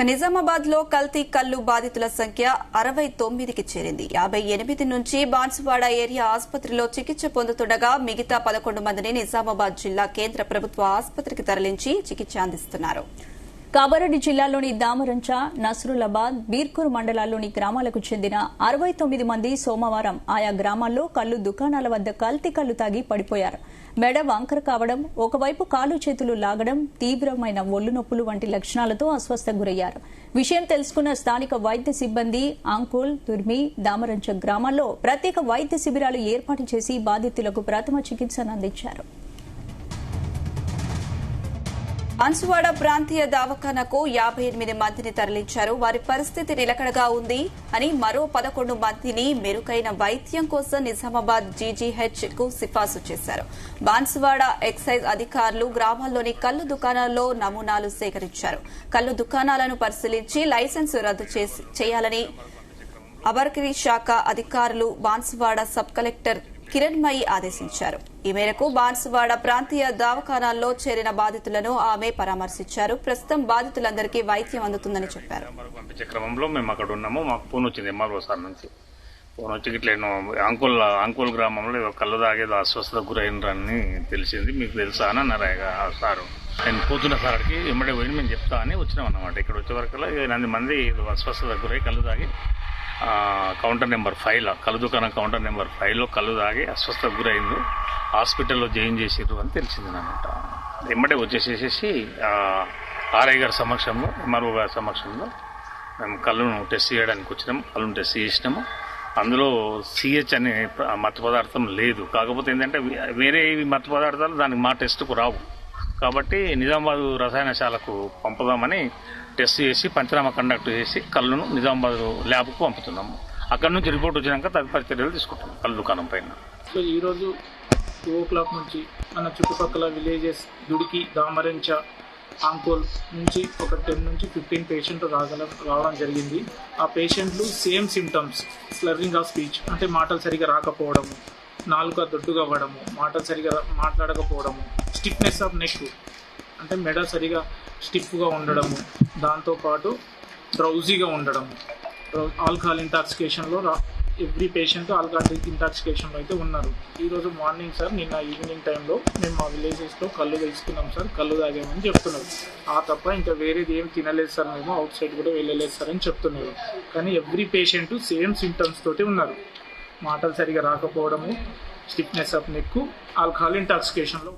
నిజామాబాద్ లో కల్తీ కల్లు బాధితుల సంఖ్య 69కి చేరింది. 58 నుంచి బాన్సువాడ ఏరియా ఆసుపత్రిలో చికిత్స పొందుతుండగా మిగతా 11 మందిని నిజామాబాద్ జిల్లా కేంద్ర ప్రభుత్వ ఆసుపత్రికి తరలించి చికిత్స అందిస్తున్నారు. కామారెడ్డి జిల్లాలోని దామరంచ, నస్రులాబాద్, బీర్కూర్ మండలాల్లోని గ్రామాలకు చెందిన 69 మంది సోమవారం ఆయా గ్రామాల్లో కల్లు దుకాణాల వద్ద కల్తీ కల్లు తాగి పడిపోయారు. మెడ వంకర కావడం, ఒకవైపు కాలు చేతులు లాగడం, తీవ్రమైన ఒళ్లు నొప్పులు వంటి లక్షణాలతో అస్వస్థకు గురయ్యారు. విషయం తెలుసుకున్న స్థానిక వైద్య సిబ్బంది అంకోల్, తుర్మి, దామరంచ గ్రామాల్లో ప్రత్యేక వైద్య శిబిరాలు ఏర్పాటు చేసి బాధితులకు ప్రథమ చికిత్సను అందించారు. బాన్సువాడ ప్రాంతీయ దవాఖానకు 58 మందిని తరలించారు. వారి పరిస్థితి నిలకడగా ఉంది అని మరో 11 మందిని మెరుగైన వైద్యం కోసం నిజామాబాద్ జీజీహెచ్ కు సిఫార్సు చేశారు. బాన్సువాడ ఎక్సైజ్ అధికారులు గ్రామాల్లోని కల్లు దుకాణాల్లో నమూనాలు సేకరించారు. కల్లు దుకాణాలను పరిశీలించి లైసెన్సు రద్దు చేయాలని అబకారీ శాఖ అధికారులు బాన్సువాడ సబ్ కలెక్టర్ కిరణ్మయి ఆదేశించారు. ఈ మేరకు బాన్సువాడ ప్రాంతీయ దవాఖానాల్లో చేరిన బాధితులను ఆమె పరామర్శించారు. ప్రస్తుతం బాధితులందరికీ వైద్యం అందుతుందని చెప్పారు. పంపించే క్రమంలో మేము అక్కడ ఉన్నాము. మాకు ఫోన్ వచ్చింది ఎంఆర్ఓ సార్ నుంచి. ఫోన్ వచ్చి ఇట్లా అంకోల్ గ్రామంలో కళ్ళు తాగేదో అస్వస్థతకు గురైనని తెలిసింది, మీకు తెలుసా అని అన్నారు సారు. నేను పోతున్న సార్కి ఎమ్మడే పోయి మేము చెప్తా అని వచ్చినాం అన్నమాట. ఇక్కడ వచ్చే వరకు 8 మంది అస్వస్థతకు గురై కళ్ళు తాగి కౌంటర్ నెంబర్ 5 కళ్ళు దుకాణం కౌంటర్ నెంబర్ 5లో కళ్ళు తాగి అస్వస్థతకు గురైంది. హాస్పిటల్లో జాయిన్ చేసిర్రు అని తెలిసింది అనమాట. ఎమ్మడే వచ్చేసేసి ఆర్ఐ గారి సమక్షంలో, ఎంఆర్ఓ గారి సమక్షంలో మేము కళ్ళును టెస్ట్ చేయడానికి వచ్చినాము. కళ్ళును టెస్ట్ చేసినాము. అందులో సిహెచ్ అనే మత్తు పదార్థం లేదు. కాకపోతే ఏంటంటే వేరే మత్తు పదార్థాలు దానికి మా టెస్ట్కు రావు. కాబట్టి నిజామాబాద్ రసాయనశాలకు పంపుదామని టెస్ట్ చేసి పంచనామా కండక్ట్ చేసి కళ్ళును నిజామాబాద్ ల్యాబ్కు పంపుతున్నాము. అక్కడ నుంచి రిపోర్ట్ వచ్చినాక తదుపరి చర్యలు తీసుకుంటాం కళ్ళు దుకాణం పైన. సో ఈరోజు 2 o'clock నుంచి మన చుట్టుపక్కల విలేజెస్ దుడికి, దామరంచ, అంకోల్ నుంచి ఒక 10 నుంచి 15 పేషెంట్లు రావడం జరిగింది. ఆ పేషెంట్లు సేమ్ సిమ్టమ్స్, స్లర్రింగ్ ఆఫ్ స్పీచ్ అంటే మాటలు సరిగా రాకపోవడము, నాలుక దొడ్డుగా అవ్వడము, మాటలు సరిగా మాట్లాడకపోవడము, స్టిఫ్నెస్ ఆఫ్ నెక్ అంటే మెడ సరిగా స్టిఫ్గా ఉండడము, దాంతోపాటు డ్రౌజీగా ఉండడము, ఆల్కహాల్ ఇంటాక్సికేషన్లో ఎవ్రీ పేషెంట్ ఆల్కహాల్ ఇంటాక్సికేషన్లో అయితే ఉన్నారు. ఈరోజు మార్నింగ్ సార్, నిన్న ఈవినింగ్ టైంలో మేము మా విలేజెస్లో కళ్ళు తెలుసుకున్నాం సార్, కళ్ళు తాగామని చెప్తున్నారు. ఆ తప్ప ఇంకా వేరేది ఏం తినలేదు సార్, మేము అవుట్ సైడ్ కూడా వెళ్ళలేదు సార్ అని చెప్తున్నారు. కానీ ఎవ్రీ పేషెంట్ సేమ్ సిమ్టమ్స్ తోటి ఉన్నారు. మాటలు సరిగా రాకపోవడము, స్టిఫ్నెస్ ఆఫ్ నెక్, ఆల్కహాల్ ఇంటాక్సికేషన్లో